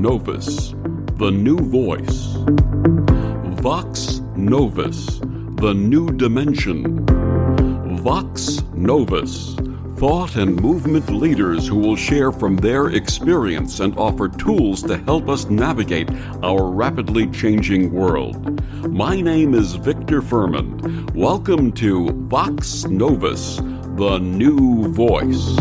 Novus, the new voice. Vox Novus, the new dimension. Vox Novus, thought and movement leaders who will share from their experience and offer tools to help us navigate our rapidly changing world. My name is Victor Fuhrman. Welcome to Vox Novus, the new voice.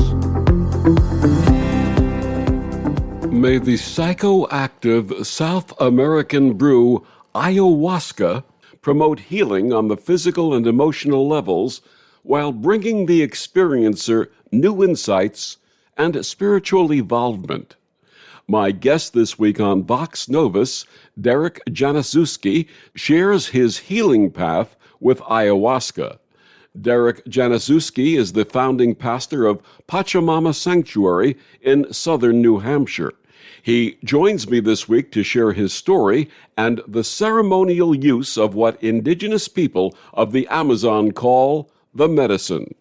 May the psychoactive South American brew Ayahuasca promote healing on the physical and emotional levels while bringing the experiencer new insights and spiritual evolvement. My guest this week on Vox Novus, Derek Januszewski, shares his healing path with ayahuasca. Derek Januszewski is the founding pastor of Pachamama Sanctuary in southern New Hampshire. He joins me this week to share his story and the ceremonial use of what indigenous people of the Amazon call the medicine.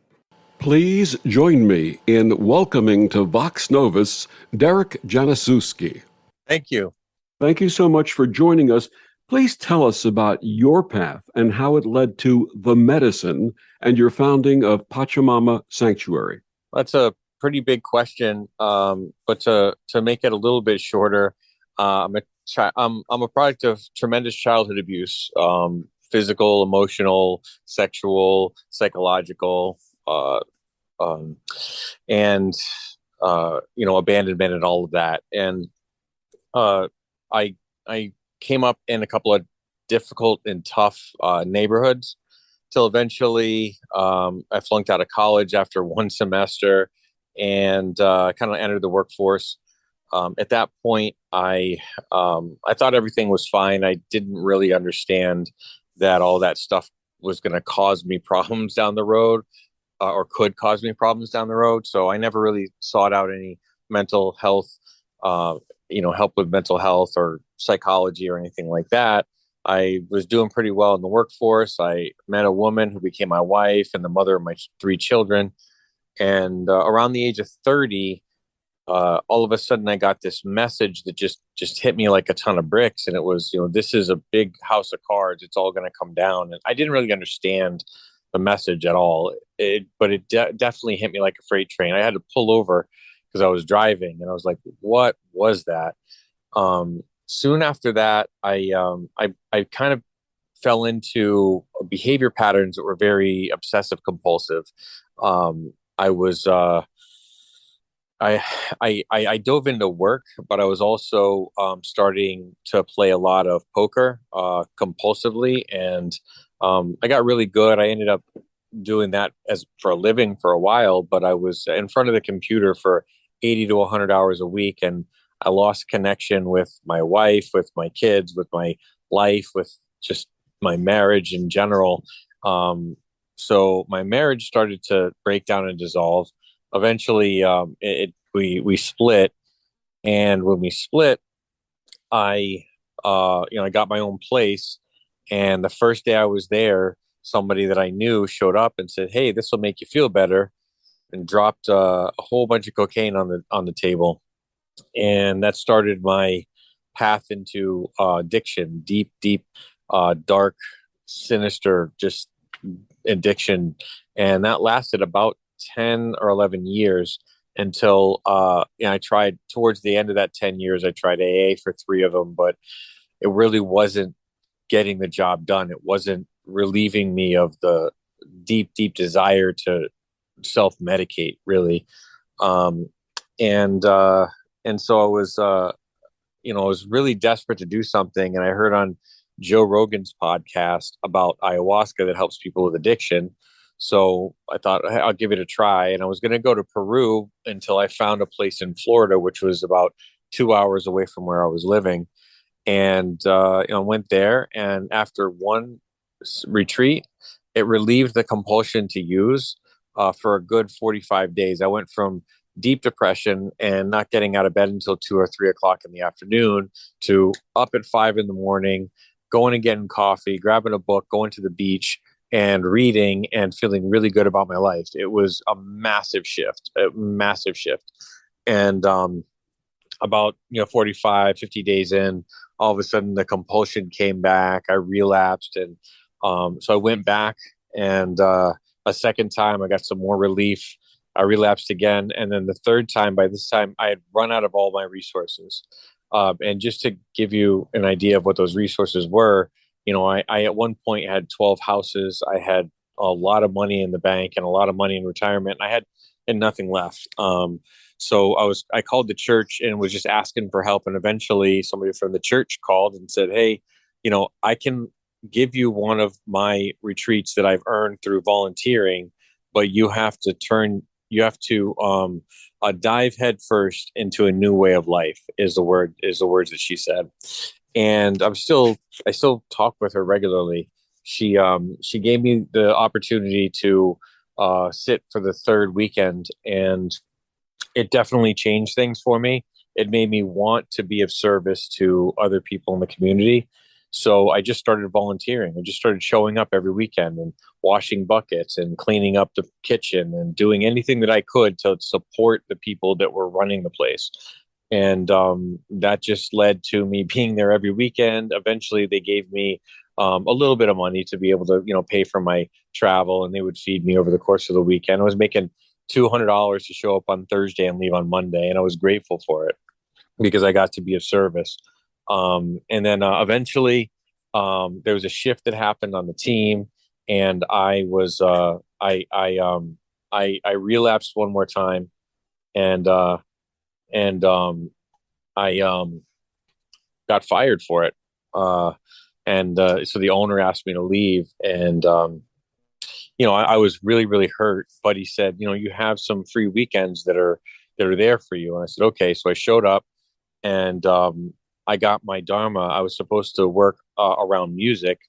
Please join me in welcoming to Vox Novus, Derek Januszewski. Thank you. Thank you so much for joining us. Please tell us about your path and how it led to the medicine and your founding of Pachamama Sanctuary. That's a pretty big question, but to make it a little bit shorter, I'm a product of tremendous childhood abuse, physical, emotional, sexual, psychological, and abandonment and all of that. And I came up in a couple of difficult and tough neighborhoods till eventually I flunked out of college after one semester and kind of entered the workforce. At that point, I thought everything was fine. I didn't really understand that all that stuff was going to cause me problems down the road, or could cause me problems down the road. So I never really sought out any mental health, help with mental health or psychology or anything like that. I was doing pretty well in the workforce. I met a woman who became my wife and the mother of my 3 children. And around the age of 30, all of a sudden I got this message that just hit me like a ton of bricks. And it was, this is a big house of cards. It's all going to come down. And I didn't really understand the message at all. But it definitely hit me like a freight train. I had to pull over because I was driving and I was like, what was that? Soon after that, I kind of fell into behavior patterns that were very obsessive compulsive. I dove into work, but I was also starting to play a lot of poker compulsively, and I got really good. I ended up doing that as for a living for a while, but I was in front of the computer for 80 to 100 hours a week, and I lost connection with my wife, with my kids, with my life, with just my marriage in general. So my marriage started to break down and dissolve. Eventually, we split, and when we split, I got my own place. And the first day I was there, somebody that I knew showed up and said, "Hey, this will make you feel better," and dropped a whole bunch of cocaine on the table, and that started my path into addiction, deep, dark, sinister, just addiction. And that lasted about 10 or 11 years until I tried towards the end of that 10 years. I tried AA for 3 of them, but it really wasn't getting the job done. It wasn't relieving me of the deep desire to self-medicate, really. And so I was really desperate to do something. And I heard on Joe Rogan's podcast about ayahuasca that helps people with addiction. So I thought, hey, I'll give it a try. And I was going to go to Peru until I found a place in Florida, which was about 2 hours away from where I was living. And I went there. And after one retreat, it relieved the compulsion to use for a good 45 days. I went from deep depression and not getting out of bed until 2 or 3 o'clock in the afternoon to up at 5 in the morning, going and getting coffee, grabbing a book, going to the beach and reading and feeling really good about my life. It was a massive shift. And about 45, 50 days in, all of a sudden the compulsion came back. I relapsed, and so I went back, and a second time I got some more relief. I relapsed again, and then the third time, by this time I had run out of all my resources. And just to give you an idea of what those resources were, I at one point had 12 houses. I had a lot of money in the bank and a lot of money in retirement. I had nothing left. So I called the church and was just asking for help. And eventually somebody from the church called and said, "Hey, I can give you one of my retreats that I've earned through volunteering, but you have to dive head first into a new way of life," is the words that she said. And I still talk with her regularly. She gave me the opportunity to sit for the third weekend, and it definitely changed things for me. It made me want to be of service to other people in the community. So I just started volunteering. I just started showing up every weekend and washing buckets and cleaning up the kitchen and doing anything that I could to support the people that were running the place. And that just led to me being there every weekend. Eventually, they gave me a little bit of money to be able to, pay for my travel, and they would feed me over the course of the weekend. I was making $200 to show up on Thursday and leave on Monday, and I was grateful for it because I got to be of service. And then eventually, there was a shift that happened on the team, and I relapsed one more time, and I got fired for it. So the owner asked me to leave, and I was really, really hurt. But he said, you have some free weekends that are there for you. And I said, okay. So I showed up, and I got my dharma. I was supposed to work around music,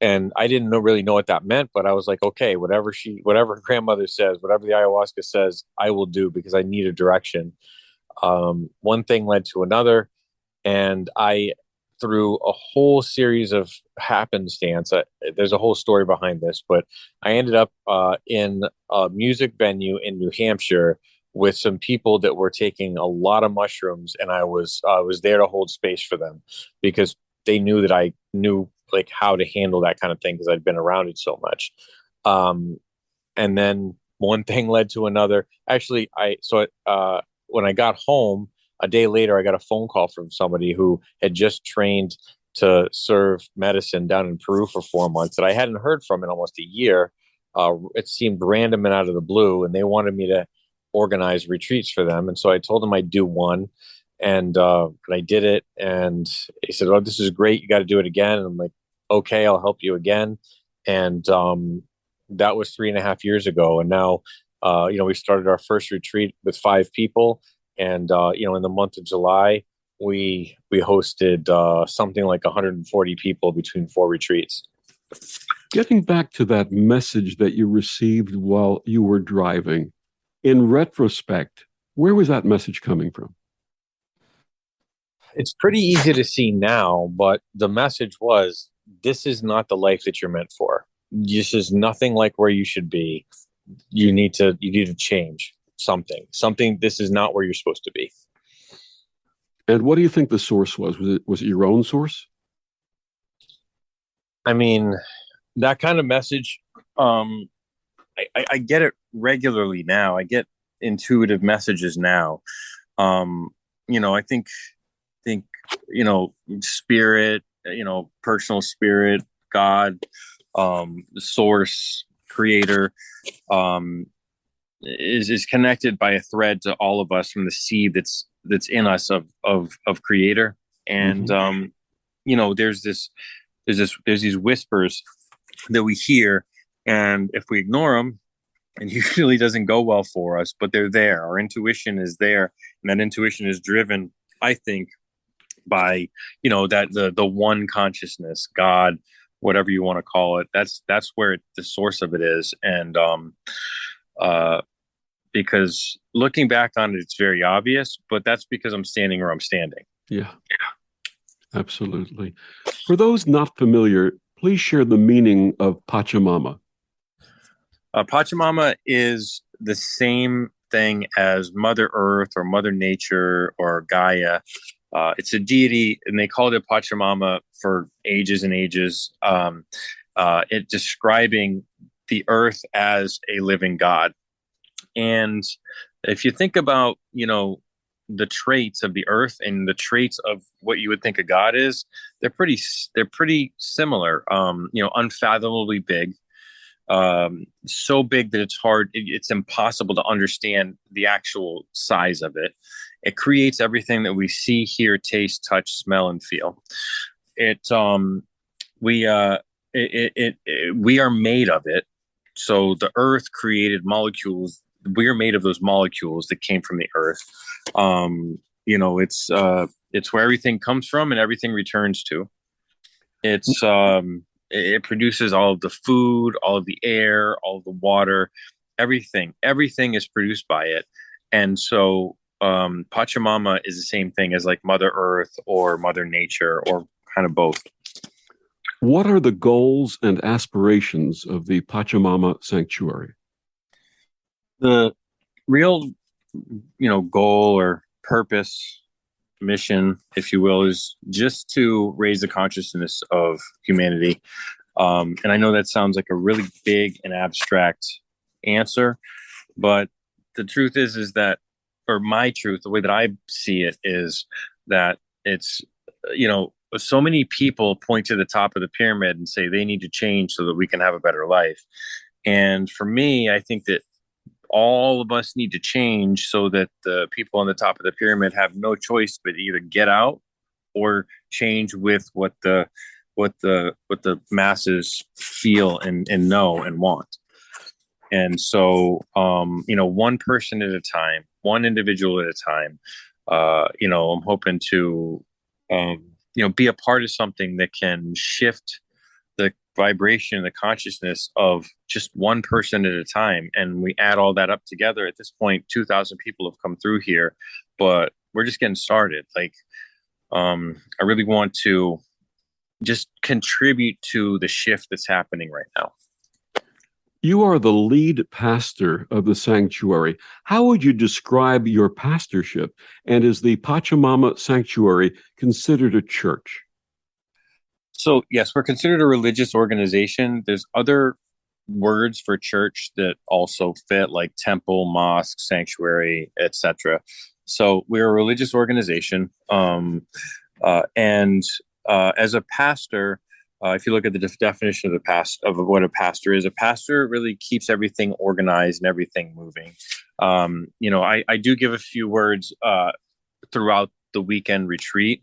and I didn't really know what that meant. But I was like, okay, whatever grandmother says, whatever the ayahuasca says, I will do, because I need a direction. One thing led to another, and through a whole series of happenstance, there's a whole story behind this, but I ended up in a music venue in New Hampshire with some people that were taking a lot of mushrooms, and I was there to hold space for them because they knew that I knew like how to handle that kind of thing because I'd been around it so much. And then one thing led to another. Actually, when I got home, a day later, I got a phone call from somebody who had just trained to serve medicine down in Peru for 4 months that I hadn't heard from in almost a year. It seemed random and out of the blue, and they wanted me to organize retreats for them. And so I told them I'd do one, and I did it. And he said, "Oh, this is great. You got to do it again." And I'm like, "Okay, I'll help you again." And that was 3.5 years ago. And now, we started our first retreat with 5 people. And, in the month of July, we hosted something like 140 people between 4 retreats. Getting back to that message that you received while you were driving, in retrospect, where was that message coming from? It's pretty easy to see now, but the message was, this is not the life that you're meant for. This is nothing like where you should be. You need to change. Something, this is not where you're supposed to be. And what do you think the source was? Was it your own source? I mean, that kind of message, I get it regularly now. I get intuitive messages now. I think, spirit, personal spirit, God, the source, creator, is connected by a thread to all of us from the seed that's in us of creator. And there's these whispers that we hear, and if we ignore them, it usually doesn't go well for us, but they're there. Our intuition is there, and that intuition is driven, I think, by that the one consciousness, God, whatever you want to call it. That's where the source of it is. And because looking back on it, it's very obvious, but that's because I'm standing where I'm standing. Yeah, absolutely. For those not familiar, please share the meaning of Pachamama. Pachamama is the same thing as Mother Earth or Mother Nature or Gaia. It's a deity, and they called it Pachamama for ages and ages. It describing the earth as a living God. And if you think about, the traits of the earth and the traits of what you would think a God is, they're pretty similar. Unfathomably big, so big that it's impossible to understand the actual size of it. It creates everything that we see, hear, taste, touch, smell, and feel. We are made of it. So the earth created molecules. We are made of those molecules that came from the earth. It's where everything comes from and everything returns to. It produces all of the food, all of the air, all of the water, everything is produced by it. And so Pachamama is the same thing as like Mother Earth or Mother Nature, or kind of both. What are the goals and aspirations of the Pachamama Sanctuary? The real, goal or purpose, mission, if you will, is just to raise the consciousness of humanity. And I know that sounds like a really big and abstract answer, but the truth is that, or my truth, the way that I see it is that it's, so many people point to the top of the pyramid and say they need to change so that we can have a better life. And for me, I think that all of us need to change so that the people on the top of the pyramid have no choice but either get out or change with what the masses feel and know and want. And so, one person at a time, one individual at a time, I'm hoping to, be a part of something that can shift the vibration, the consciousness of just one person at a time. And we add all that up together. At this point, 2,000 people have come through here, but we're just getting started. Like, I really want to just contribute to the shift that's happening right now. You are the lead pastor of the sanctuary. How would you describe your pastorship? And is the Pachamama Sanctuary considered a church? So, yes, we're considered a religious organization. There's other words for church that also fit, like temple, mosque, sanctuary, etc. So we're a religious organization. And as a pastor, if you look at the definition of what a pastor is, a pastor really keeps everything organized and everything moving. I do give a few words throughout the weekend retreat,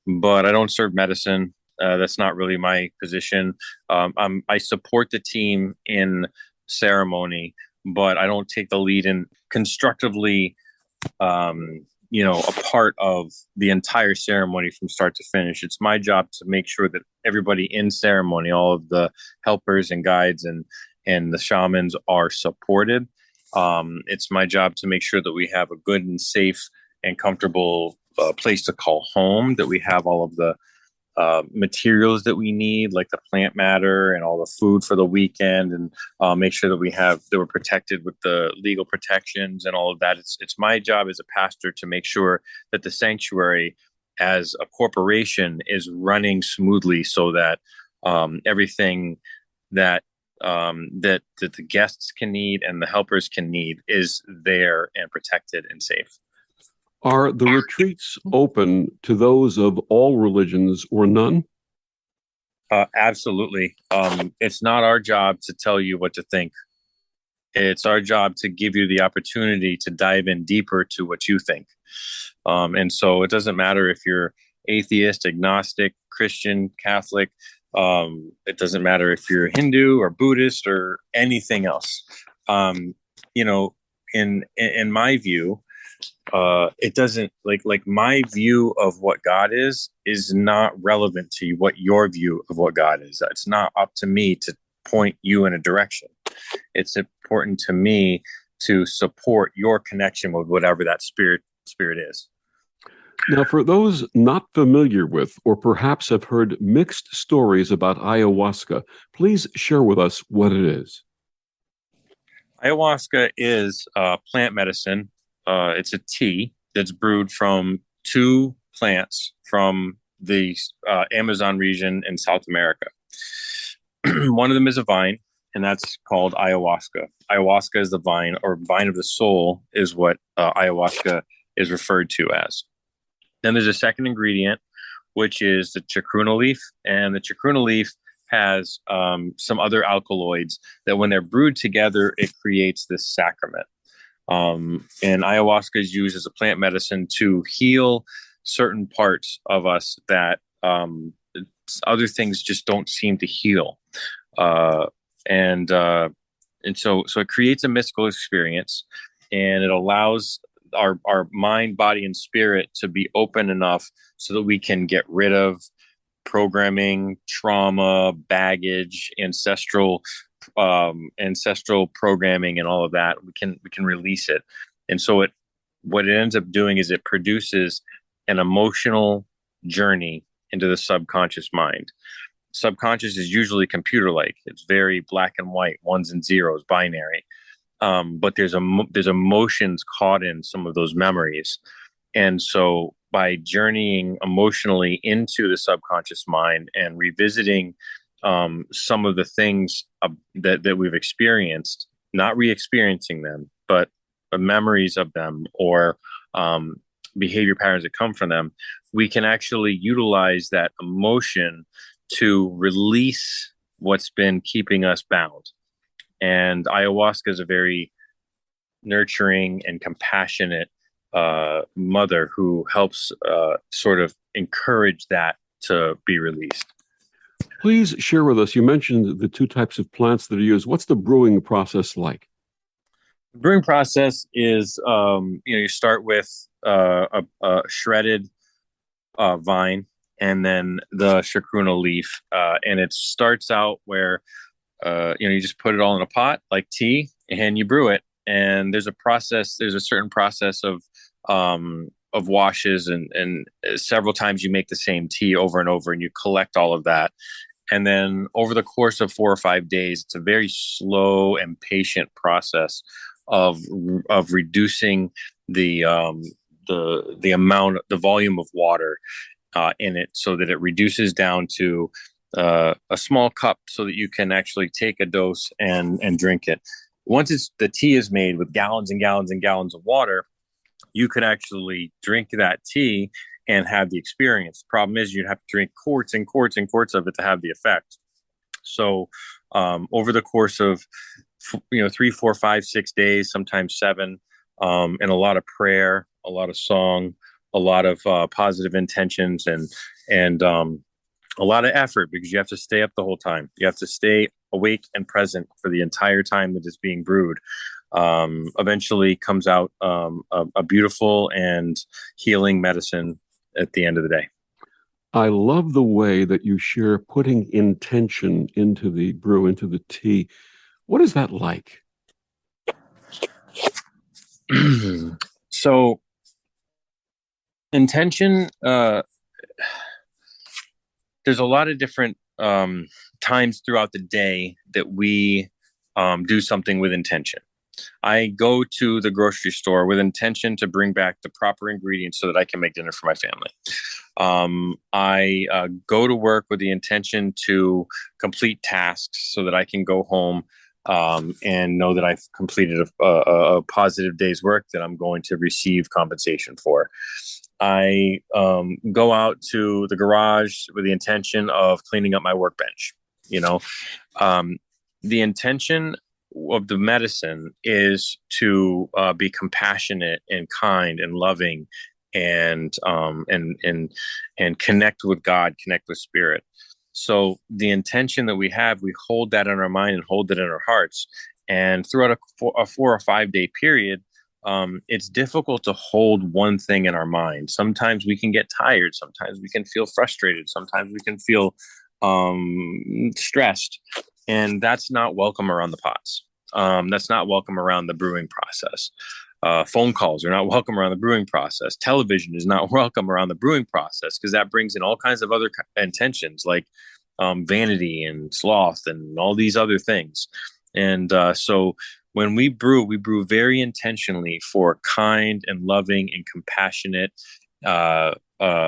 but I don't serve medicine. That's not really my position. I support the team in ceremony, but I don't take the lead in constructively, a part of the entire ceremony from start to finish. It's my job to make sure that everybody in ceremony, all of the helpers and guides and the shamans are supported. It's my job to make sure that we have a good and safe and comfortable place to call home, that we have all of the materials that we need, like the plant matter and all the food for the weekend, and make sure that we're protected with the legal protections and all of that. It's my job as a pastor to make sure that the sanctuary as a corporation is running smoothly, so that everything that the guests can need and the helpers can need is there and protected and safe. Are the retreats open to those of all religions or none? Absolutely. It's not our job to tell you what to think. It's our job to give you the opportunity to dive in deeper to what you think. And so it doesn't matter if you're atheist, agnostic, Christian, Catholic. It doesn't matter if you're Hindu or Buddhist or anything else. In my view, it doesn't like my view of what God is not relevant to you, what your view of what God is. It's not up to me to point you in a direction. It's important to me to support your connection with whatever that spirit is. Now, for those not familiar with, or perhaps have heard mixed stories about ayahuasca, please share with us what it is. Ayahuasca is plant medicine. It's a tea that's brewed from two plants from the Amazon region in South America. One of them is a vine, and that's called ayahuasca. Ayahuasca is the vine, or vine of the soul, is what ayahuasca is referred to as. Then there's a second ingredient, which is the chacruna leaf, and the chacruna leaf has some other alkaloids that, when they're brewed together, it creates this sacrament. And ayahuasca is used as a plant medicine to heal certain parts of us that other things just don't seem to heal. And so it creates a mystical experience, and it allows our mind, body, and spirit to be open enough so that we can get rid of programming, trauma, baggage, ancestral programming, and all of that. We can release it. And so what it ends up doing is it produces an emotional journey into the subconscious mind. Subconscious is usually computer-like. It's very black and white, ones and zeros, binary. But there's emotions caught in some of those memories. And so by journeying emotionally into the subconscious mind and revisiting some of the things that we've experienced, not re-experiencing them, but the memories of them, or behavior patterns that come from them, we can actually utilize that emotion to release what's been keeping us bound. And ayahuasca is a very nurturing and compassionate mother who helps sort of encourage that to be released. Please share with us, you mentioned the two types of plants that are used. What's the brewing process like? The brewing process is, you start with a shredded vine, and then the chacruna leaf. And it starts out where, you just put it all in a pot like tea, and you brew it. And there's a certain process of washes, and several times you make the same tea over and over, and you collect all of that. And then over the course of 4 or 5 days, it's a very slow and patient process of reducing the volume of water in it, so that it reduces down to a small cup, so that you can actually take a dose and drink it. Once the tea is made with gallons and gallons and gallons of water, you could actually drink that tea and have the experience. The problem is you'd have to drink quarts and quarts and quarts of it to have the effect. So over the course of 3, 4, 5, 6 days, sometimes 7, and a lot of prayer, a lot of song, a lot of positive intentions, and a lot of effort, because you have to stay up the whole time. You have to stay awake and present for the entire time that it's being brewed. Eventually comes out a beautiful and healing medicine at the end of the day. I love the way that you share putting intention into the brew, into the tea. What is that like? So intention, there's a lot of different times throughout the day that we do something with intention. I go to the grocery store with intention to bring back the proper ingredients so that I can make dinner for my family. I go to work with the intention to complete tasks so that I can go home and know that I've completed a positive day's work that I'm going to receive compensation for. I go out to the garage with the intention of cleaning up my workbench. The intention of the medicine is to be compassionate and kind and loving, and connect with God, connect with spirit. So the intention that we have, we hold that in our mind and hold it in our hearts. And throughout a 4 or 5 day period, it's difficult to hold one thing in our mind. Sometimes we can get tired. Sometimes we can feel frustrated. Sometimes we can feel stressed. And that's not welcome around the pots. That's not welcome around the brewing process. Phone calls are not welcome around the brewing process. Television is not welcome around the brewing process, because that brings in all kinds of other intentions, like vanity and sloth and all these other things. And so when we brew very intentionally for kind and loving and compassionate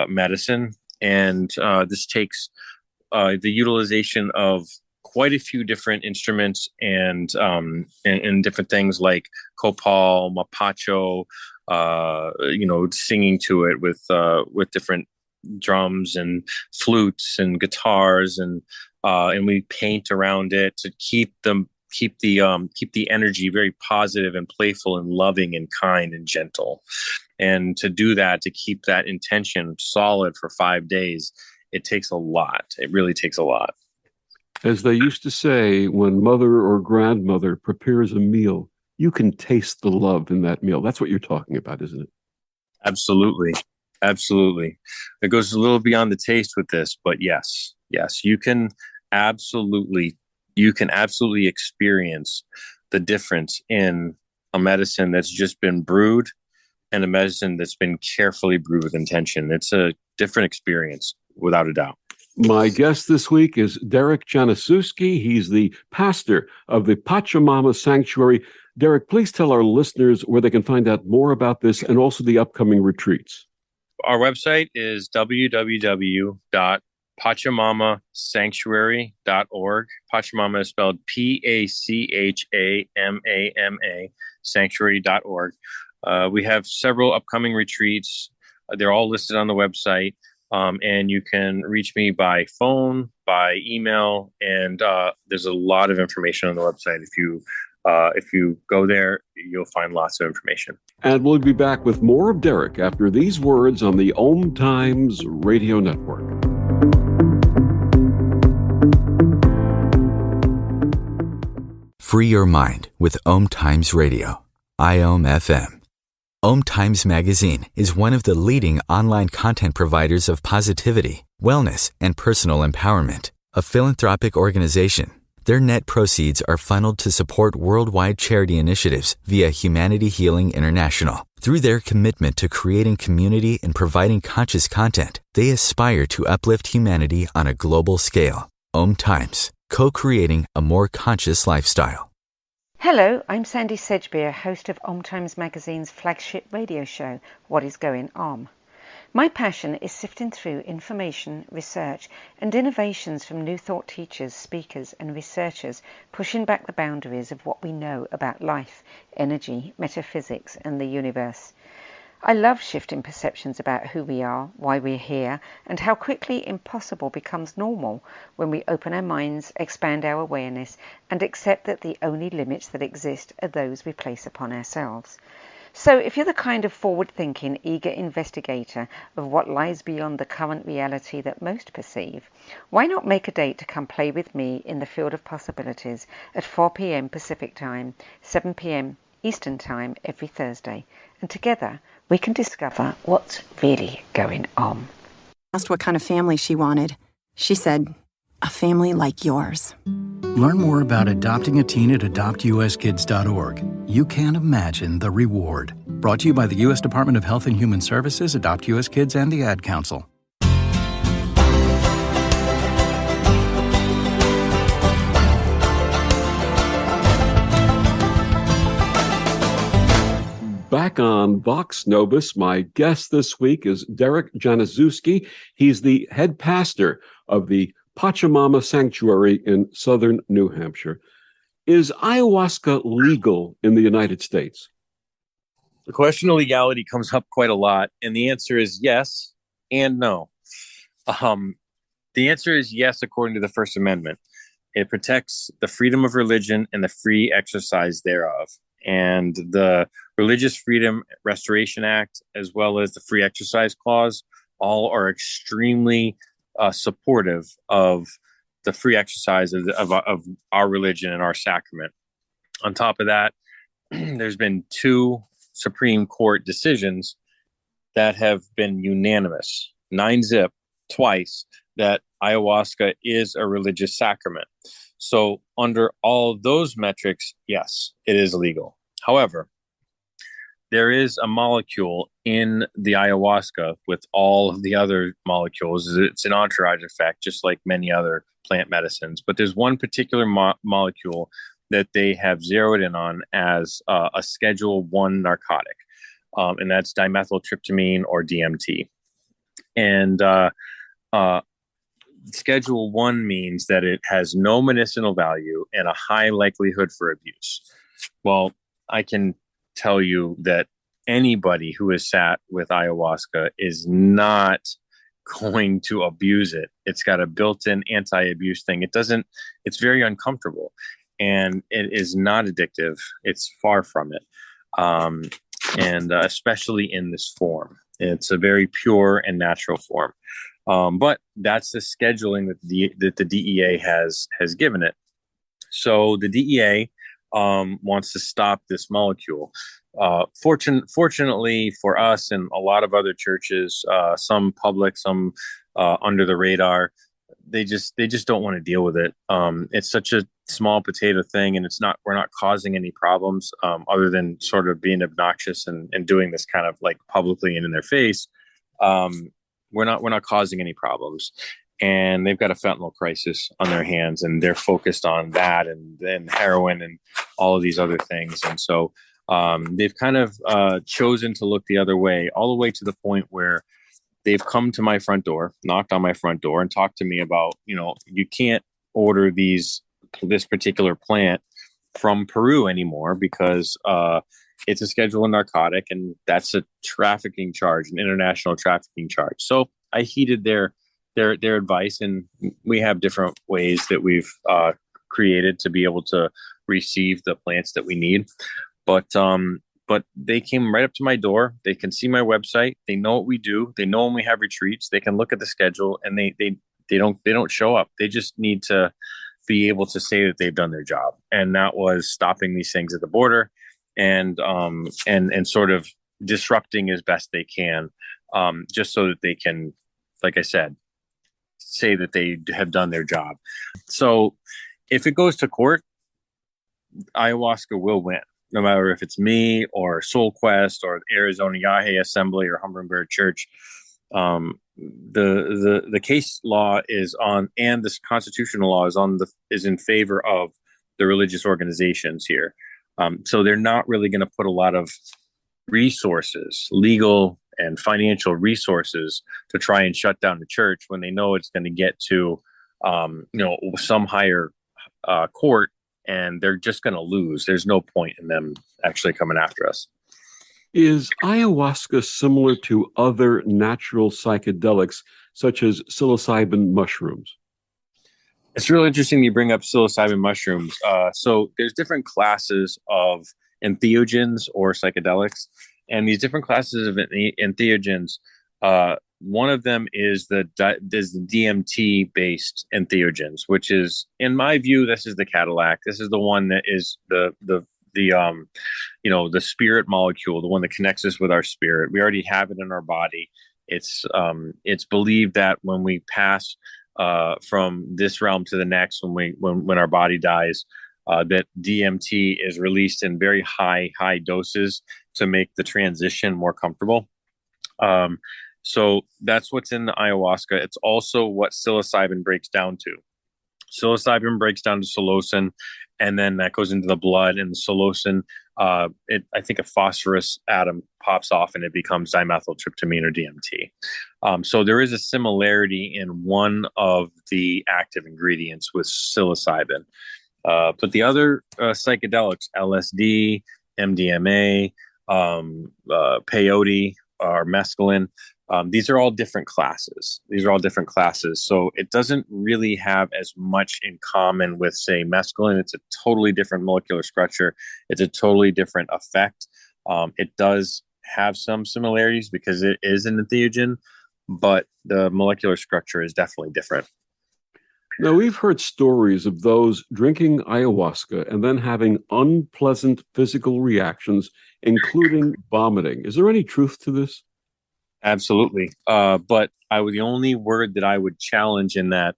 medicine. And this takes the utilization of quite a few different instruments and different things like copal, mapacho, singing to it with different drums and flutes and guitars, and we paint around it to keep the energy very positive and playful and loving and kind and gentle. And to do that, to keep that intention solid for 5 days, it takes a lot. It really takes a lot. As they used to say, when mother or grandmother prepares a meal, you can taste the love in that meal. That's what you're talking about, isn't it? Absolutely. Absolutely. It goes a little beyond the taste with this, but yes, you can absolutely experience the difference in a medicine that's just been brewed and a medicine that's been carefully brewed with intention. It's a different experience, without a doubt. My guest this week is Derek Januszewski. He's the pastor of the Pachamama Sanctuary. Derek, please tell our listeners where they can find out more about this and also the upcoming retreats. Our website is www.pachamamasanctuary.org. Pachamama is spelled Pachama, sanctuary.org. We have several upcoming retreats. They're all listed on the website. And you can reach me by phone, by email, and there's a lot of information on the website. If you go there, you'll find lots of information. And we'll be back with more of Derek after these words on the OMTimes Radio Network. Free your mind with OMTimes Radio, IOM FM. OMTimes Magazine is one of the leading online content providers of positivity, wellness, and personal empowerment. A philanthropic organization, their net proceeds are funneled to support worldwide charity initiatives via Humanity Healing International. Through their commitment to creating community and providing conscious content, they aspire to uplift humanity on a global scale. OMTimes, co-creating a more conscious lifestyle. Hello, I'm Sandy Sedgbeer, host of OMTimes Magazine's flagship radio show, What is Going On? My passion is sifting through information, research, and innovations from new thought teachers, speakers, and researchers pushing back the boundaries of what we know about life, energy, metaphysics, and the universe. I love shifting perceptions about who we are, why we're here, and how quickly impossible becomes normal when we open our minds, expand our awareness, and accept that the only limits that exist are those we place upon ourselves. So if you're the kind of forward-thinking, eager investigator of what lies beyond the current reality that most perceive, why not make a date to come play with me in the field of possibilities at 4 p.m. Pacific Time, 7 p.m. Eastern Time every Thursday, and together we can discover what's really going on. Asked what kind of family she wanted. She said, a family like yours. Learn more about adopting a teen at adoptuskids.org. You can't imagine the reward. Brought to you by the U.S. Department of Health and Human Services, Adopt U.S. Kids, and the Ad Council. Back on Vox Novus, my guest this week is Derek Januszewski. He's the head pastor of the Pachamama Sanctuary in southern New Hampshire. Is ayahuasca legal in the United States? The question of legality comes up quite a lot, and the answer is yes and no. The answer is yes, according to the First Amendment. It protects the freedom of religion and the free exercise thereof. And the Religious Freedom Restoration Act, as well as the Free Exercise Clause, all are extremely supportive of the free exercise of our religion and our sacrament. On top of that, there's been 2 Supreme Court decisions that have been unanimous, 9-zip, twice, that ayahuasca is a religious sacrament. So under all of those metrics, yes, it is legal. However, there is a molecule in the ayahuasca with all of the other molecules. It's an entourage effect, just like many other plant medicines. But there's one particular molecule that they have zeroed in on as a Schedule 1 narcotic, and that's dimethyltryptamine or DMT. And Schedule 1 means that it has no medicinal value and a high likelihood for abuse. Well, I can tell you that anybody who has sat with ayahuasca is not going to abuse it. It's got a built-in anti-abuse thing. It's very uncomfortable, and it is not addictive. It's far from it. And especially in this form, it's a very pure and natural form. But that's the scheduling that the DEA has given it. So the DEA wants to stop this molecule. Fortunately for us and a lot of other churches, some public, some under the radar, they just don't want to deal with it. It's such a small potato thing, and we're not causing any problems other than sort of being obnoxious and doing this kind of like publicly and in their face. We're not causing any problems. And they've got a fentanyl crisis on their hands, and they're focused on that and then heroin and all of these other things. And so they've kind of chosen to look the other way, all the way to the point where they've come to my front door, knocked on my front door, and talked to me about, you can't order this particular plant from Peru anymore because it's a Schedule 1 narcotic, and that's a trafficking charge, an international trafficking charge. So I heeded their advice, and we have different ways that we've created to be able to receive the plants that we need. But they came right up to my door. They can see my website. They know what we do. They know when we have retreats. They can look at the schedule, and they don't show up. They just need to be able to say that they've done their job, and that was stopping these things at the border, and sort of disrupting as best they can, just so that they can, like I said, say that they have done their job. So if it goes to court, ayahuasca will win, no matter if it's me or Soul Quest or Arizona Yahe Assembly or Hummingbird Church. The case law is on, and this constitutional law is in favor of the religious organizations here. So they're not really going to put a lot of resources, legal and financial resources, to try and shut down the church when they know it's going to get to, some higher court, and they're just going to lose. There's no point in them actually coming after us. Is ayahuasca similar to other natural psychedelics, such as psilocybin mushrooms? It's really interesting you bring up psilocybin mushrooms. So there's different classes of entheogens or psychedelics, and these different classes of entheogens. One of them is the DMT-based entheogens, which is, in my view, this is the Cadillac. This is the one that is the spirit molecule, the one that connects us with our spirit. We already have it in our body. It's believed that when we pass from this realm to the next, when our body dies, that DMT is released in very high doses to make the transition more comfortable. So that's what's in the ayahuasca. It's also what psilocybin breaks down to. Psilocybin breaks down to psilocin, and then that goes into the blood, and the psilocin, I think a phosphorus atom pops off and it becomes dimethyltryptamine or DMT. So there is a similarity in one of the active ingredients with psilocybin. But the other psychedelics, LSD, MDMA, peyote, or mescaline, these are all different classes. So it doesn't really have as much in common with, say, mescaline. It's a totally different molecular structure. It's a totally different effect. It does have some similarities because it is an entheogen, but the molecular structure is definitely different. Now, we've heard stories of those drinking ayahuasca and then having unpleasant physical reactions, including vomiting. Is there any truth to this? Absolutely. But the only word that I would challenge in that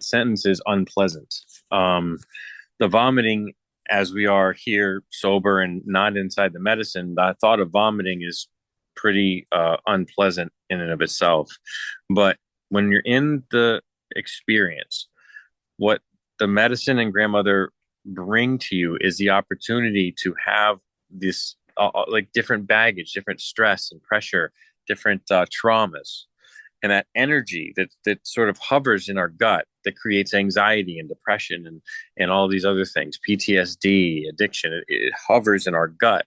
sentence is unpleasant. The vomiting, as we are here sober and not inside the medicine, the thought of vomiting is pretty unpleasant in and of itself. But when you're in the experience, what the medicine and grandmother bring to you is the opportunity to have this like different baggage, different stress and pressure, different traumas, and that energy that sort of hovers in our gut that creates anxiety and depression and all these other things, PTSD, addiction. It hovers in our gut,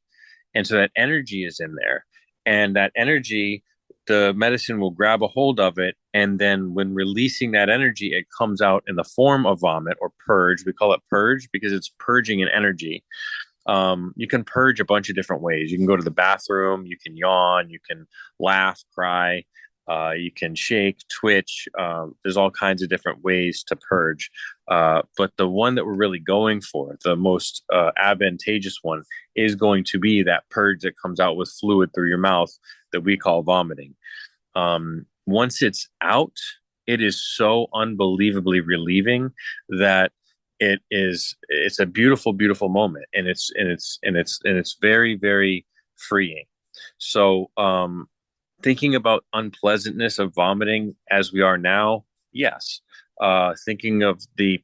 and so that energy is in there, and that energy, the medicine will grab a hold of it, and then when releasing that energy, it comes out in the form of vomit or purge. We call it purge because it's purging an energy. You can purge a bunch of different ways. You can go to the bathroom, you can yawn, you can laugh, cry, you can shake, twitch. There's all kinds of different ways to purge. But the one that we're really going for, the most advantageous one, is going to be that purge that comes out with fluid through your mouth that we call vomiting. Once it's out, it is so unbelievably relieving that it's a beautiful, beautiful moment, and it's very, very freeing. So thinking about unpleasantness of vomiting as we are now, yes. Thinking of the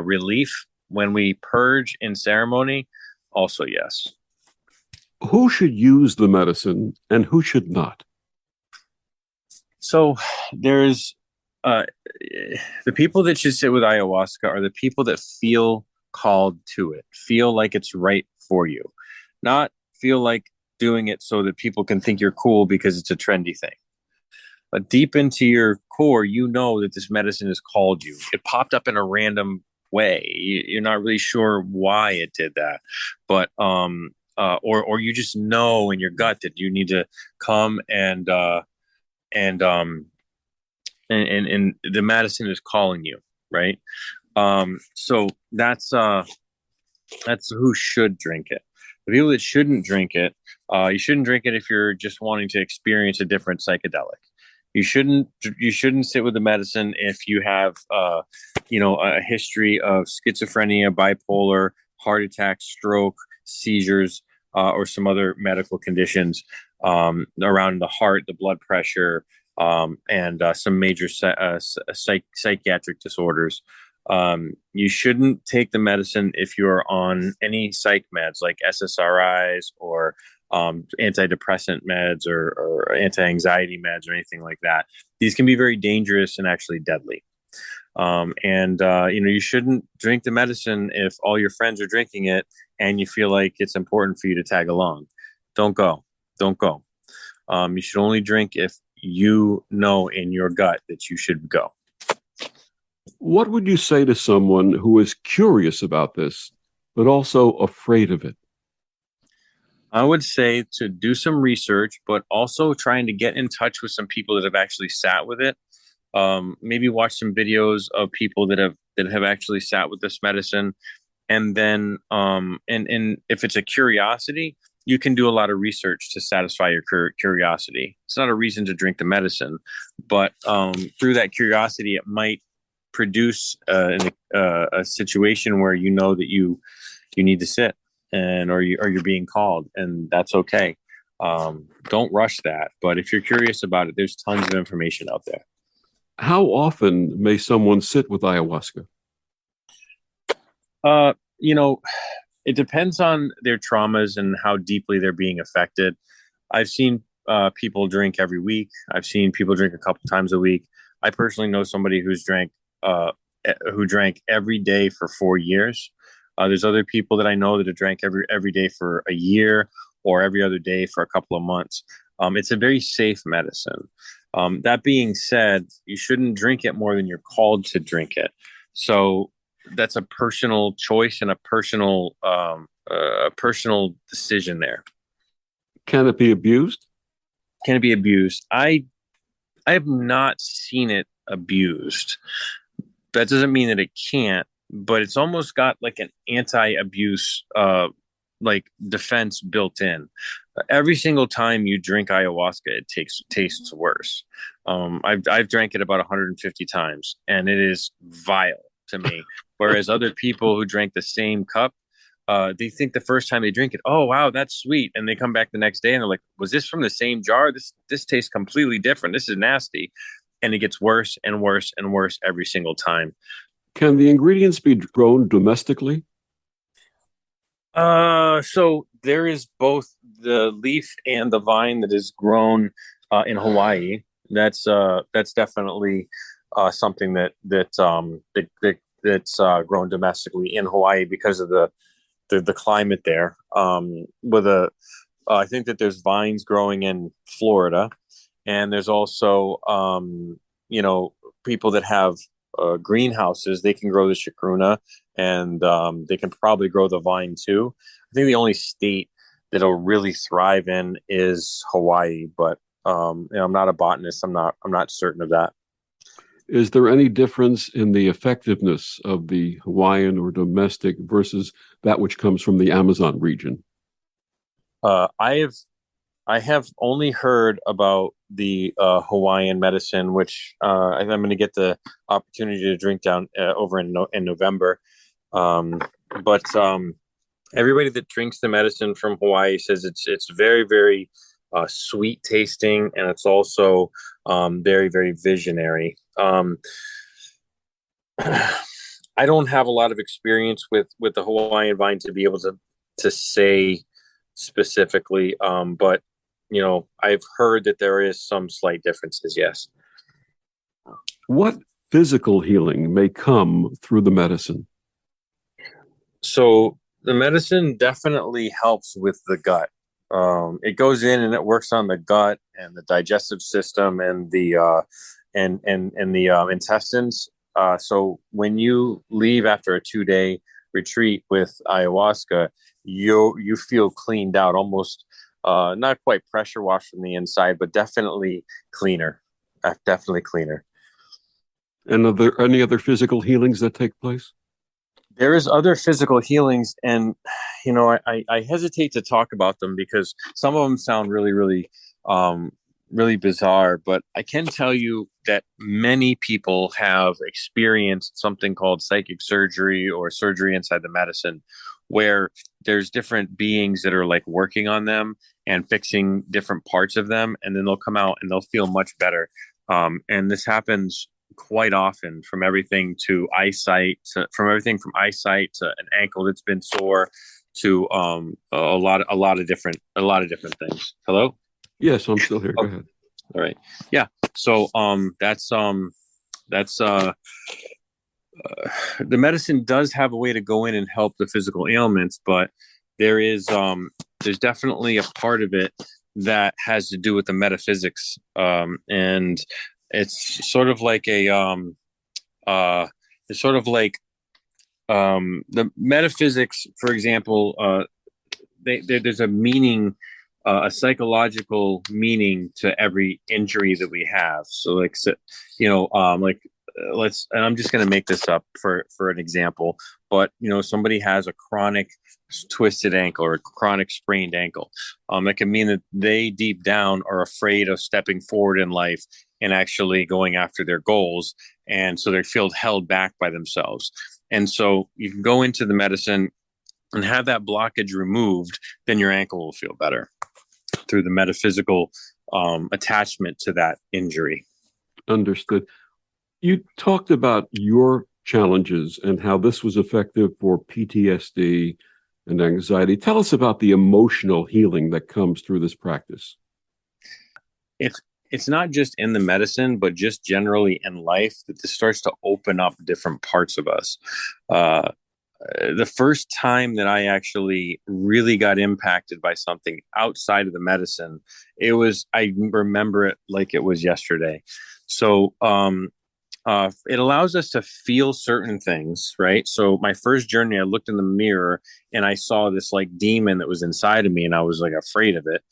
relief when we purge in ceremony, also yes. Who should use the medicine and who should not? So there's the people that should sit with ayahuasca are the people that feel called to it, feel like it's right for you, not feel like doing it so that people can think you're cool because it's a trendy thing. But deep into your core, you know that this medicine has called you. It popped up in a random way. You're not really sure why it did that, but or you just know in your gut that you need to come and the medicine is calling you, right? So that's who should drink it. The people that shouldn't drink it, you shouldn't drink it if you're just wanting to experience a different psychedelic. You shouldn't sit with the medicine if you have a history of schizophrenia, bipolar, heart attack, stroke, seizures, or some other medical conditions around the heart, the blood pressure, and some major psychiatric disorders. You shouldn't take the medicine if you're on any psych meds like SSRIs or antidepressant meds or anti-anxiety meds or anything like that. These can be very dangerous and actually deadly. You shouldn't drink the medicine if all your friends are drinking it and you feel like it's important for you to tag along. Don't go. You should only drink if you know in your gut that you should go. What would you say to someone who is curious about this, but also afraid of it? I would say to do some research, but also trying to get in touch with some people that have actually sat with it. Maybe watch some videos of people that have actually sat with this medicine. And then, and if it's a curiosity, you can do a lot of research to satisfy your curiosity. It's not a reason to drink the medicine, but through that curiosity, it might produce a situation where you know that you need to sit or you're being called, and that's okay. Don't rush that. But if you're curious about it, there's tons of information out there. How often may someone sit with ayahuasca? It depends on their traumas and how deeply they're being affected. I've seen people drink every week. I've seen people drink a couple times a week. I personally know somebody who drank every day for 4 years. There's other people that I know that have drank every day for a year or every other day for a couple of months. It's a very safe medicine. That being said, you shouldn't drink it more than you're called to drink it. So that's a personal choice and a personal decision there. Can it be abused? Can it be abused? I have not seen it abused. That doesn't mean that it can't, but it's almost got like an anti-abuse defense built in. Every single time you drink ayahuasca, it tastes worse. I've drank it about 150 times, and it is vile to me. Whereas other people who drank the same cup, they think the first time they drink it, oh wow, that's sweet, and they come back the next day and they're like, was this from the same jar? This tastes completely different. This is nasty, and it gets worse and worse and worse every single time. Can the ingredients be grown domestically? So there is both the leaf and the vine that is grown in Hawaii. That's definitely something that's grown domestically in Hawaii because of the climate there. I think that there's vines growing in Florida, and there's also people that have greenhouses. They can grow the chacruna, and they can probably grow the vine too. I think the only state that'll really thrive in is Hawaii, but I'm not a botanist. I'm not certain of that. Is there any difference in the effectiveness of the Hawaiian or domestic versus that which comes from the Amazon region? I have only heard about the Hawaiian medicine, which I'm going to get the opportunity to drink down over in November. But everybody that drinks the medicine from Hawaii says it's very, very sweet tasting, and it's also very, very visionary. I don't have a lot of experience with the Hawaiian vine to be able to say specifically, but I've heard that there is some slight differences. Yes. What physical healing may come through the medicine? So the medicine definitely helps with the gut. It goes in and it works on the gut and the digestive system and the intestines. So when you leave after a 2-day retreat with ayahuasca, you feel cleaned out, almost not quite pressure washed from the inside, but definitely cleaner. Definitely cleaner. And are there any other physical healings that take place? There is other physical healings, and I hesitate to talk about them because some of them sound really, really, really bizarre. But I can tell you that many people have experienced something called psychic surgery or surgery inside the medicine, where there's different beings that are like working on them and fixing different parts of them, and then they'll come out and they'll feel much better. And this happens quite often, from everything to eyesight, from an ankle that's been sore to a lot of different things. Hello? Yes, I'm still here. Go ahead. All right. Yeah. So that's the medicine does have a way to go in and help the physical ailments, but there's definitely a part of it that has to do with the metaphysics, and it's sort of like the metaphysics. For example, there's a meaning, a psychological meaning to every injury that we have. So and I'm just going to make this up for an example, but somebody has a chronic twisted ankle or a chronic sprained ankle. It can mean that they deep down are afraid of stepping forward in life and actually going after their goals. And so they feel held back by themselves. And so you can go into the medicine and have that blockage removed, then your ankle will feel better through the metaphysical attachment to that injury. Understood. You talked about your challenges and how this was effective for PTSD and anxiety. Tell us about the emotional healing that comes through this practice. It's not just in the medicine, but just generally in life that this starts to open up different parts of us. The first time that I actually really got impacted by something outside of the medicine, I remember it like it was yesterday. So it allows us to feel certain things, right? So my first journey, I looked in the mirror and I saw this like demon that was inside of me, and I was like afraid of it.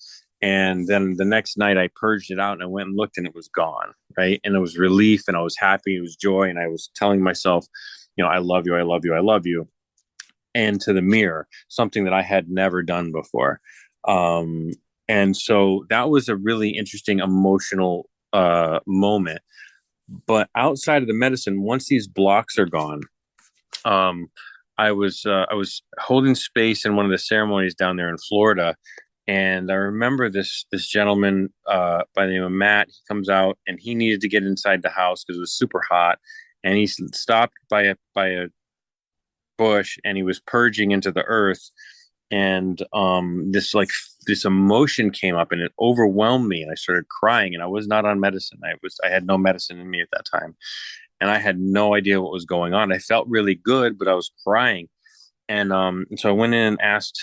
And then the next night I purged it out and I went and looked and it was gone, right? And it was relief and I was happy, it was joy. And I was telling myself, I love you, I love you, I love you. And to the mirror, something that I had never done before. And so that was a really interesting emotional moment. But outside of the medicine, once these blocks are gone, I was holding space in one of the ceremonies down there in Florida. And I remember this gentleman by the name of Matt. He comes out and he needed to get inside the house because it was super hot. And he stopped by a bush and he was purging into the earth. And this emotion came up and it overwhelmed me, and I started crying, and I was not on medicine. I had no medicine in me at that time, and I had no idea what was going on. I felt really good, but I was crying. And so I went in and asked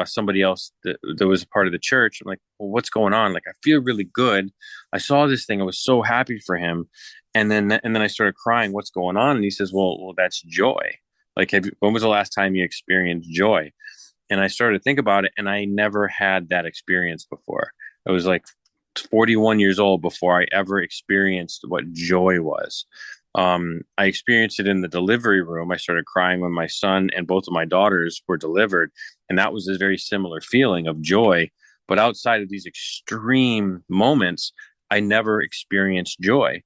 somebody else that was a part of the church. I'm like, well, what's going on? Like, I feel really good. I saw this thing. I was so happy for him. And then I started crying. What's going on? And he says, well, that's joy. Like, when was the last time you experienced joy? And I started to think about it, and I never had that experience before. I was like 41 years old before I ever experienced what joy was. I experienced it in the delivery room. I started crying when my son and both of my daughters were delivered. And that was a very similar feeling of joy. But outside of these extreme moments, I never experienced joy.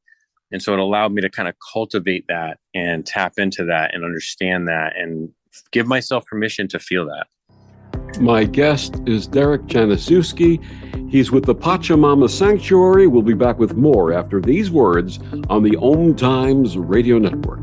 And so it allowed me to kind of cultivate that and tap into that and understand that and give myself permission to feel that. My guest is Derek Januszewski. He's with the Pachamama Sanctuary. We'll be back with more after these words on the OMTimes Radio Network.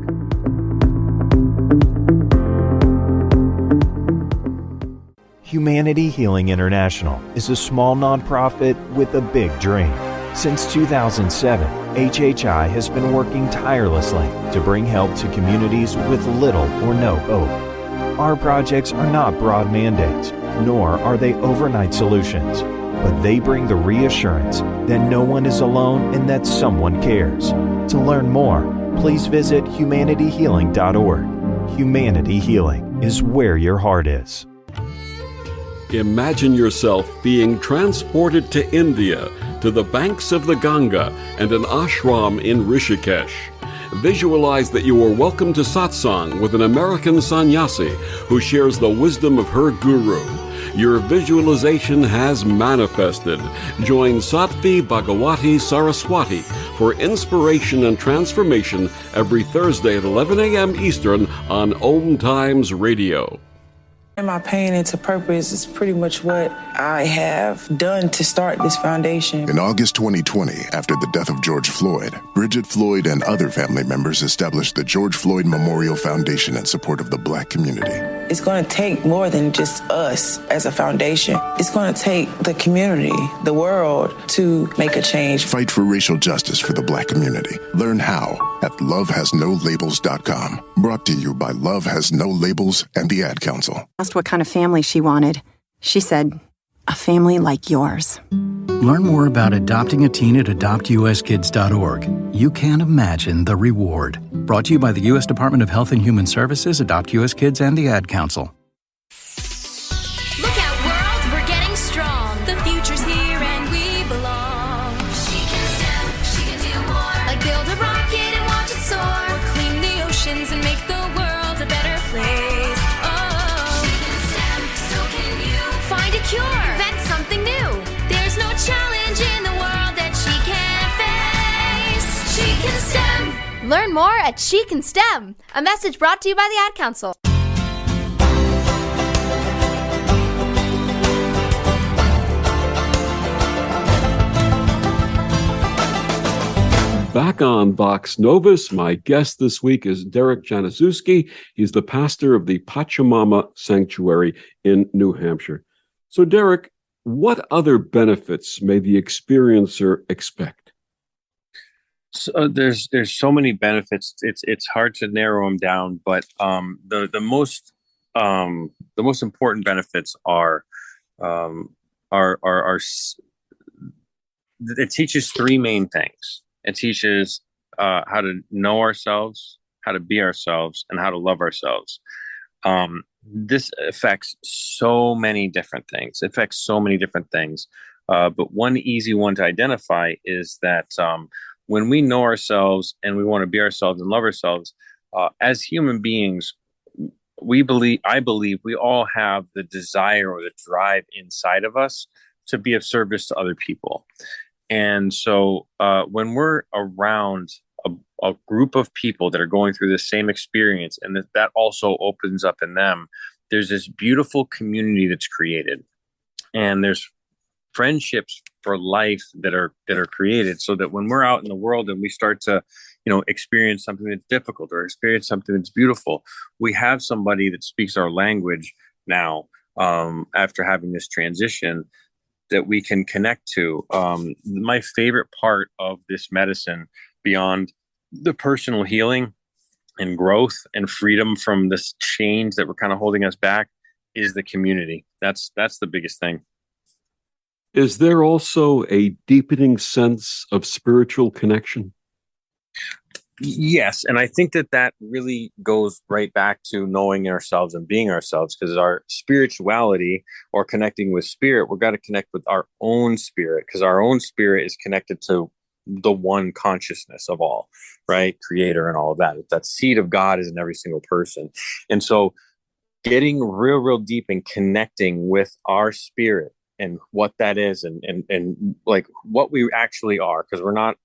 Humanity Healing International is a small nonprofit with a big dream. Since 2007, HHI has been working tirelessly to bring help to communities with little or no hope. Our projects are not broad mandates, nor are they overnight solutions, but they bring the reassurance that no one is alone and that someone cares. To learn more, please visit humanityhealing.org. Humanity Healing is where your heart is. Imagine yourself being transported to India, to the banks of the Ganga and an ashram in Rishikesh. Visualize that you are welcome to satsang with an American sannyasi who shares the wisdom of her guru. Your visualization has manifested. Join Sattvi Bhagawati Saraswati for inspiration and transformation every Thursday at 11 a.m. Eastern on OMTimes Radio. My pain into purpose is pretty much what I have done to start this foundation. In August 2020, after the death of George Floyd, Bridget Floyd and other family members established the George Floyd Memorial Foundation in support of the Black community. It's going to take more than just us as a foundation. It's going to take the community, the world, to make a change. Fight for racial justice for the Black community. Learn how at lovehasnolabels.com. Brought to you by Love Has No Labels and the Ad Council. Asked what kind of family she wanted. She said, a family like yours. Learn more about adopting a teen at adoptuskids.org. You can't imagine the reward. Brought to you by the U.S. Department of Health and Human Services, Adopt U.S. Kids, and the Ad Council. Look out, world, we're getting strong. The future's here and we belong. She can STEM, she can do more. Like build a rocket and watch it soar. Or clean the oceans and make the world a better place. Oh, she can STEM, so can you. Find a cure, invent something new. There's no challenge in the world that she can't face. She can STEM. Learn more at She Can STEM. A message brought to you by the Ad Council. Back on Vox Novus, my guest this week is Derek Januszewski. He's the pastor of the Pachamama Sanctuary in New Hampshire. So, Derek, what other benefits may the experiencer expect? So there's so many benefits. It's hard to narrow them down, but the most important benefits are it teaches three main things. It teaches how to know ourselves, how to be ourselves, and how to love ourselves. This affects so many different things. But one easy one to identify is that when we know ourselves and we want to be ourselves and love ourselves, as human beings, I believe we all have the desire or the drive inside of us to be of service to other people. And so when we're around a group of people that are going through the same experience, and that also opens up in them, there's this beautiful community that's created. And there's friendships for life that are created, so that when we're out in the world and we start to, experience something that's difficult or experience something that's beautiful, we have somebody that speaks our language now after having this transition that we can connect to. My favorite part of this medicine, beyond the personal healing and growth and freedom from this chains that were kind of holding us back, is the community. That's the biggest thing. Is there also a deepening sense of spiritual connection? Yes. And I think that really goes right back to knowing ourselves and being ourselves, because our spirituality, or connecting with spirit, we've got to connect with our own spirit, because our own spirit is connected to the one consciousness of all, right? Creator and all of that. That seed of God is in every single person. And so getting real deep and connecting with our spirit and what that is, and like what we actually are, because we're not,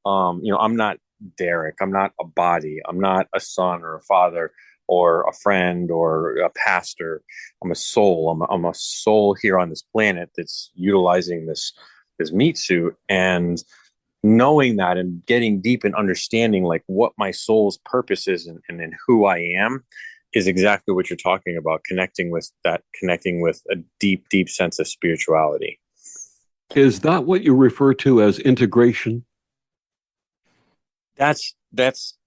I'm not Derek, I'm not a body, I'm not a son or a father or a friend or a pastor. I'm a soul. I'm a soul here on this planet that's utilizing this meat suit, and knowing that and getting deep and understanding like what my soul's purpose is and who I am is exactly what you're talking about. Connecting with a deep sense of spirituality. Is that what you refer to as integration? That's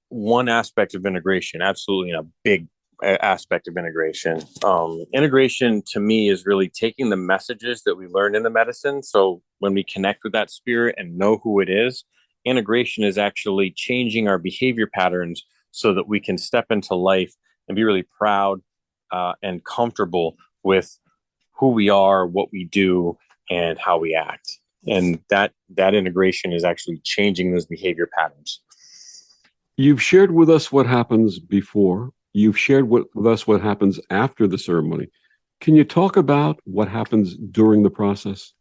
one aspect of integration. Absolutely, a big aspect of integration. Integration to me is really taking the messages that we learned in the medicine. So when we connect with that spirit and know who it is, integration is actually changing our behavior patterns so that we can step into life and be really proud and comfortable with who we are, what we do, and how we act. And that integration is actually changing those behavior patterns. You've shared with us what happens before. You've shared with us what happens after the ceremony. Can you talk about what happens during the process?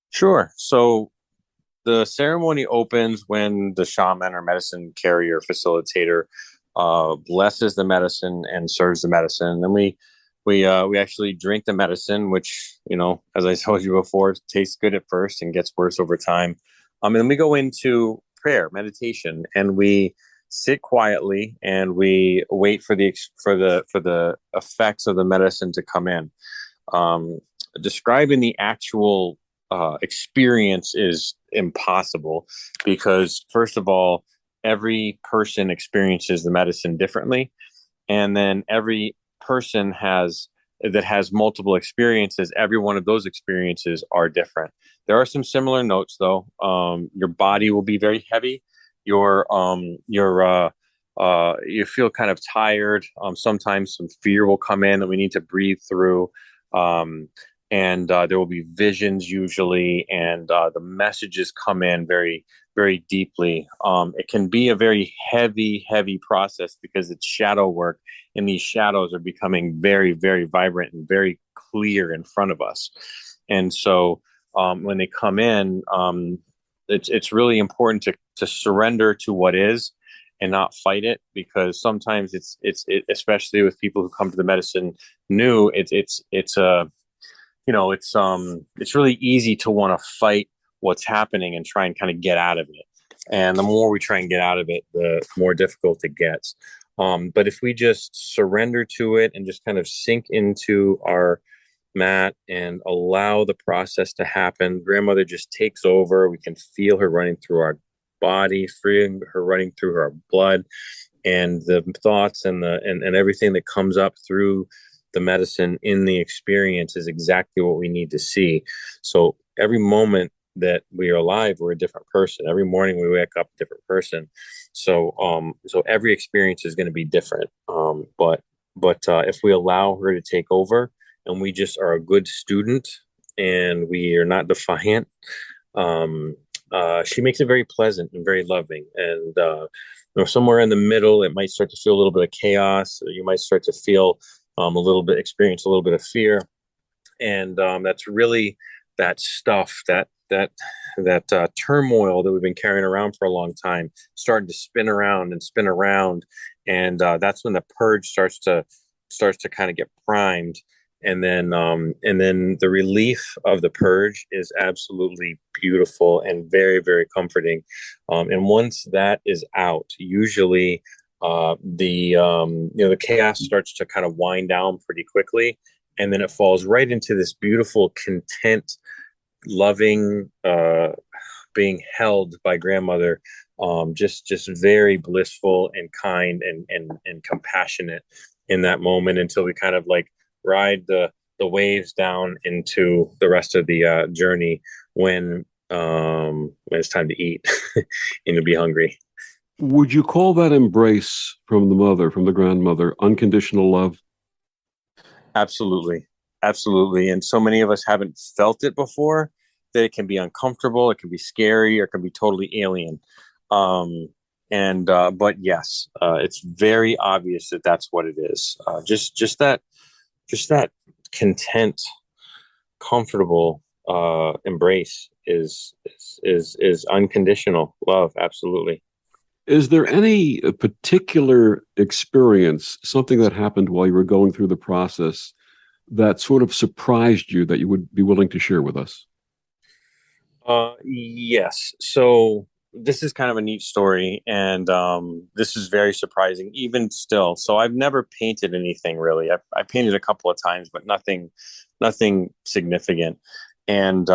Sure. So the ceremony opens when the shaman or medicine carrier facilitator blesses the medicine and serves the medicine. And we actually drink the medicine, which, as I told you before, tastes good at first and gets worse over time. And then we go into prayer, meditation, and we sit quietly and we wait for the effects of the medicine to come in. Describing the actual experience is impossible, because first of all, every person experiences the medicine differently, and then every person has multiple experiences. Every one of those experiences are different. There are some similar notes though. Your body will be very heavy. You feel kind of tired. Sometimes some fear will come in that we need to breathe through. And there will be visions usually, and the messages come in very, very deeply. It can be a very heavy process because it's shadow work, and these shadows are becoming very, very vibrant and very clear in front of us. And so when they come in, it's really important to surrender to what is and not fight it, because sometimes it's especially with people who come to the medicine new, it's really easy to want to fight what's happening and try and kind of get out of it. And the more we try and get out of it, the more difficult it gets. But if we just surrender to it and just kind of sink into our mat and allow the process to happen, grandmother just takes over. We can feel her running through our body, feeling her running through our blood, and the thoughts and everything that comes up through the medicine in the experience is exactly what we need to see. So every moment that we are alive, we're a different person. Every morning we wake up a different person. So every experience is going to be different. But if we allow her to take over and we just are a good student and we are not defiant, she makes it very pleasant and very loving. And somewhere in the middle, it might start to feel a little bit of chaos. You might start to feel experience a little bit of fear. And that's really that stuff, that turmoil that we've been carrying around for a long time, starting to spin around. And that's when the purge starts to kind of get primed. And then the relief of the purge is absolutely beautiful and very, very comforting. And once that is out, usually the chaos starts to kind of wind down pretty quickly, and then it falls right into this beautiful, content, loving, being held by grandmother, just very blissful and kind and compassionate in that moment, until we kind of like ride the waves down into the rest of the journey when it's time to eat and to be hungry. Would you call that embrace from the mother, from the grandmother, unconditional love? Absolutely. Absolutely. And so many of us haven't felt it before, that it can be uncomfortable, it can be scary, or it can be totally alien. But yes, it's very obvious that that's what it is. Just that content, comfortable embrace is unconditional love. Absolutely. Is there any particular experience, something that happened while you were going through the process, that sort of surprised you that you would be willing to share with us? Yes. So this is kind of a neat story, and this is very surprising even still. So I've never painted anything really. I painted a couple of times, but nothing significant. And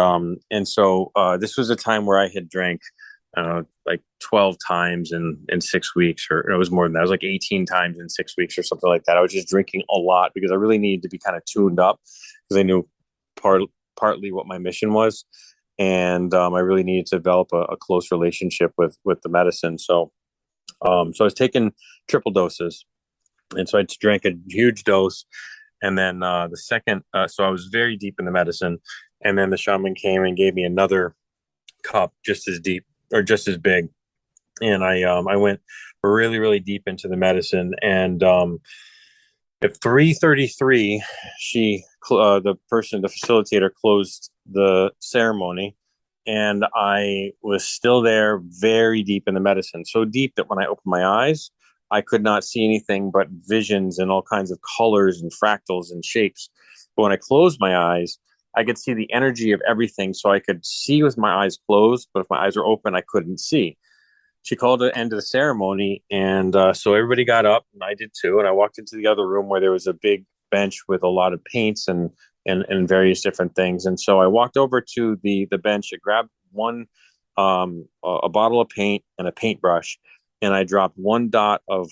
so this was a time where I had drank like 12 times in 6 weeks, or it was more than that. It was like 18 times in 6 weeks or something like that. I was just drinking a lot because I really needed to be kind of tuned up, because I knew partly what my mission was. And I really needed to develop a close relationship with the medicine. So I was taking triple doses. And so I drank a huge dose. And then the second, so I was very deep in the medicine. And then the shaman came and gave me another cup just as deep, or just as big. And I went really, really deep into the medicine. And at 3:33, the facilitator closed the ceremony, and I was still there very deep in the medicine. So deep that when I opened my eyes, I could not see anything but visions and all kinds of colors and fractals and shapes. But when I closed my eyes, I could see the energy of everything. So I could see with my eyes closed, but if my eyes were open, I couldn't see. She called the end of the ceremony, and so everybody got up, and I did too. And I walked into the other room where there was a big bench with a lot of paints and various different things. And so I walked over to the bench. I grabbed a bottle of paint and a paintbrush, and I dropped one dot of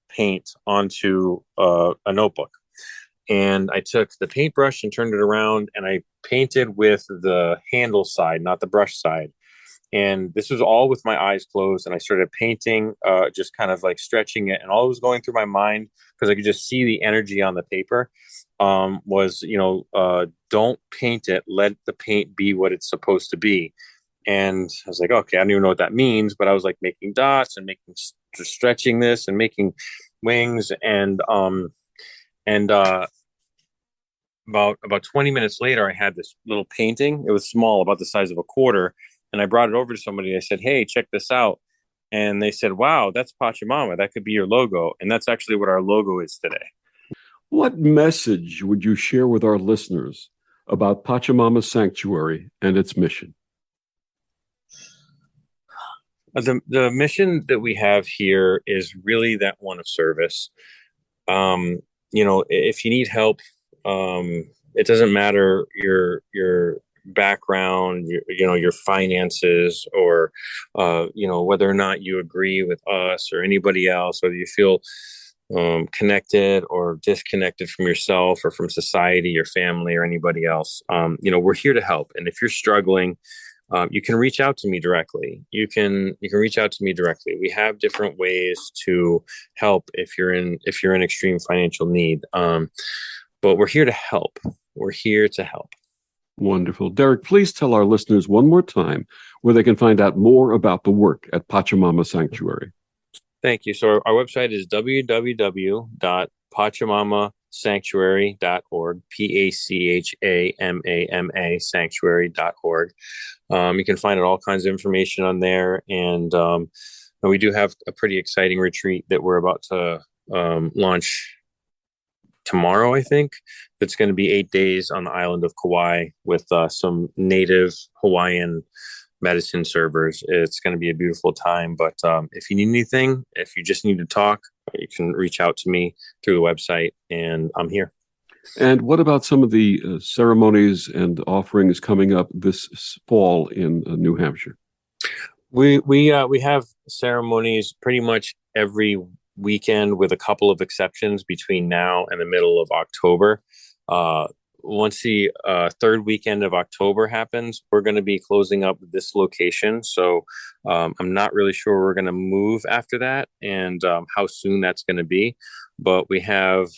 paint onto a notebook. And I took the paintbrush and turned it around, and I painted with the handle side, not the brush side. And this was all with my eyes closed. And I started painting, just kind of like stretching it. And all that was going through my mind, because I could just see the energy on the paper, was, don't paint it. Let the paint be what it's supposed to be. And I was like, okay, I don't even know what that means. But I was like making dots and stretching this and making wings. And about 20 minutes later, I had this little painting. It was small, about the size of a quarter. And I brought it over to somebody. I said, hey, check this out. And they said, wow, that's Pachamama. That could be your logo. And that's actually what our logo is today. What message would you share with our listeners about Pachamama Sanctuary and its mission? The mission that we have here is really that one of service. If you need help, it doesn't matter your background, your finances, or whether or not you agree with us or anybody else, whether you feel connected or disconnected from yourself or from society, your family, or anybody else. We're here to help. And if you're struggling, you can reach out to me directly. You can reach out to me directly. We have different ways to help if you're in extreme financial need. But we're here to help. We're here to help. Wonderful. Derek, please tell our listeners one more time where they can find out more about the work at Pachamama Sanctuary. Thank you. So our website is www.pachamamasanctuary.org, Pachamama sanctuary.org. You can find all kinds of information on there. And we do have a pretty exciting retreat that we're about to launch tomorrow, I think. That's going to be 8 days on the island of Kauai with some native Hawaiian medicine servers. It's going to be a beautiful time. But if you need anything, if you just need to talk, you can reach out to me through the website, and I'm here. And what about some of the ceremonies and offerings coming up this fall in New Hampshire? We have ceremonies pretty much every weekend, with a couple of exceptions between now and the middle of October. Once the third weekend of October happens, we're going to be closing up this location. So I'm not really sure we're going to move after that and how soon that's going to be. But we have,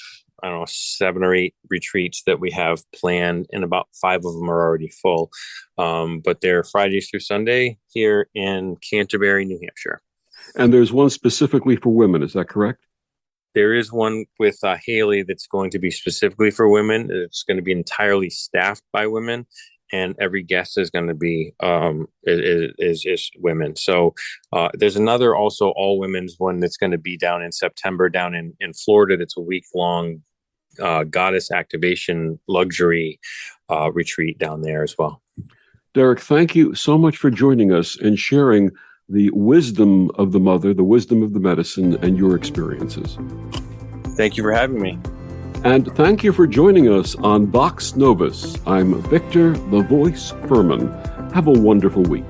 I don't know, 7 or 8 retreats that we have planned, and about 5 of them are already full. But they're Fridays through Sunday here in Canterbury, New Hampshire. And there's one specifically for women, is that correct? There is one with Haley that's going to be specifically for women. It's going to be entirely staffed by women, and every guest is going to be is women. So there's another also all women's one that's going to be down in September down in Florida. That's a week-long goddess activation luxury retreat down there as well. Derek, thank you so much for joining us and sharing the wisdom of the mother, the wisdom of the medicine, and your experiences. Thank you for having me. And thank you for joining us on Vox Novus. I'm Victor, the Voice Fuhrman. Have a wonderful week.